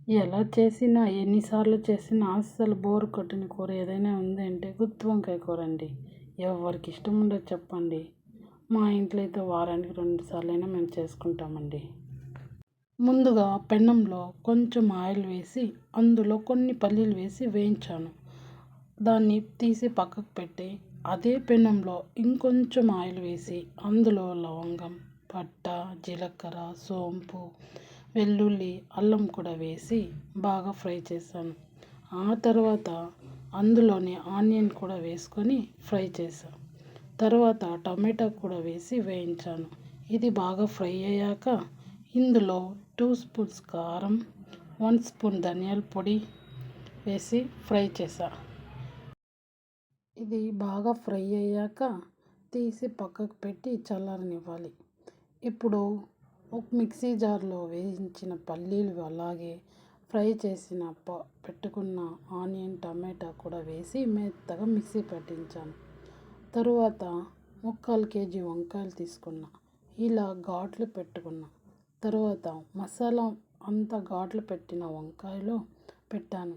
ఎలా చేసినా ఎన్నిసార్లు చేసినా అస్సలు బోర్ కొట్టని కూర ఏదైనా ఉంది అంటే గుత్తి వంకాయ కూర అండి. ఎవరికి ఇష్టం ఉండదు చెప్పండి. మా ఇంట్లో అయితే వారానికి 2 సార్లైనా మేము చేసుకుంటామండి. ముందుగా పెనంలో కొంచెం ఆయిల్ వేసి అందులో కొన్ని పల్లీలు వేసి వేయించాను. దాన్ని తీసి పక్కకు పెట్టి అదే పెనంలో ఇంకొంచెం ఆయిల్ వేసి అందులో లవంగం, పట్ట, జీలకర్ర, సోంపు, వెల్లుల్లి, అల్లం కూడా వేసి బాగా ఫ్రై చేశాను. ఆ తర్వాత అందులోనే ఆనియన్ కూడా వేసుకొని ఫ్రై చేశాను. తర్వాత టమాటా కూడా వేసి వేయించాను. ఇది బాగా ఫ్రై అయ్యాక ఇందులో 2 స్పూన్స్ కారం, 1 స్పూన్ ధనియాల పొడి వేసి ఫ్రై చేశాను. ఇది బాగా ఫ్రై అయ్యాక తీసి పక్కకు పెట్టి చల్లారనివ్వాలి. ఇప్పుడు ఒక మిక్సీ జార్లో వేయించిన పల్లీలు అలాగే ఫ్రై చేసిన పెట్టుకున్న ఆనియన్, టమాటా కూడా వేసి మెత్తగా మిక్సీ పట్టించాను. తరువాత 3/4 కేజీ వంకాయలు తీసుకున్నా. ఇలా ఘాట్లు పెట్టుకున్నా. తరువాత మసాలా అంతా ఘాట్లు పెట్టిన వంకాయలో పెట్టాను.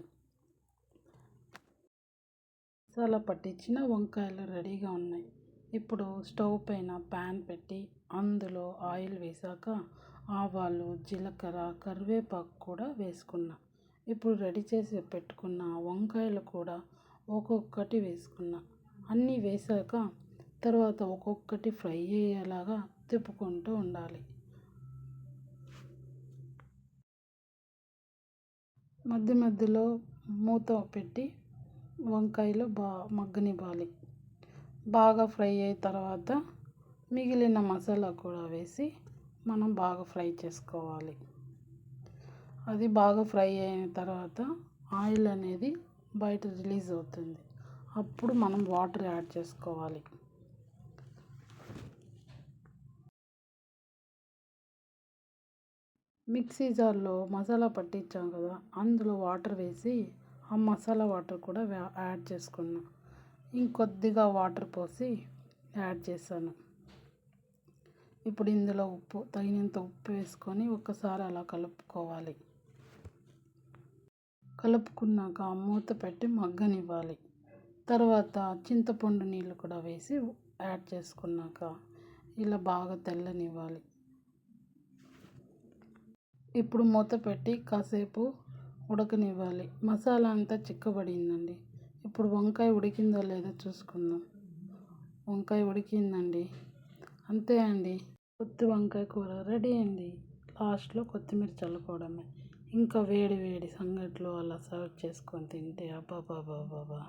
మసాలా పట్టించిన వంకాయలు రెడీగా ఉన్నాయి. ఇప్పుడు స్టవ్ పైన ప్యాన్ పెట్టి అందులో ఆయిల్ వేసాక ఆవాలు, జీలకర్ర, కరివేపాకు కూడా వేసుకున్నా. ఇప్పుడు రెడీ చేసి పెట్టుకున్న వంకాయలు కూడా ఒక్కొక్కటి వేసుకున్నా. అన్నీ వేసాక తర్వాత ఒక్కొక్కటి ఫ్రై అయ్యేలాగా తిప్పుకుంటూ ఉండాలి. మధ్య మధ్యలో మూత పెట్టి వంకాయలు మగ్గనివ్వాలి. బాగా ఫ్రై అయిన తర్వాత మిగిలిన మసాలా కూడా వేసి మనం బాగా ఫ్రై చేసుకోవాలి. అది బాగా ఫ్రై అయిన తర్వాత ఆయిల్ అనేది బయట రిలీజ్ అవుతుంది. అప్పుడు మనం వాటర్ యాడ్ చేసుకోవాలి. మిక్సీ జార్లో మసాలా పట్టించాం కదా, అందులో వాటర్ వేసి ఆ మసాలా వాటర్ కూడా యాడ్ చేసుకున్నా. ఇంకొద్దిగా వాటర్ పోసి యాడ్ చేశాను. ఇప్పుడు ఇందులో తగినంత ఉప్పు వేసుకొని ఒకసారి అలా కలుపుకోవాలి. కలుపుకున్నాక మూత పెట్టి మగ్గనివ్వాలి. తర్వాత చింతపండు నీళ్ళు కూడా వేసి యాడ్ చేసుకున్నాక ఇలా బాగా తెల్లనివ్వాలి. ఇప్పుడు మూత పెట్టి కాసేపు ఉడకనివ్వాలి. మసాలా అంతా చిక్కబడిందండి. ఇప్పుడు వంకాయ ఉడికిందో లేదో చూసుకుందాం. వంకాయ ఉడికిందండి. అంతే అండి, గుత్తి వంకాయ కూర రెడీ అండి. లాస్ట్లో కొత్తిమీర చల్లుకోవడమే. ఇంకా వేడి వేడి సంగట్లో అలా సర్వ్ చేసుకొని తింటే అబ్బాబాబాబా.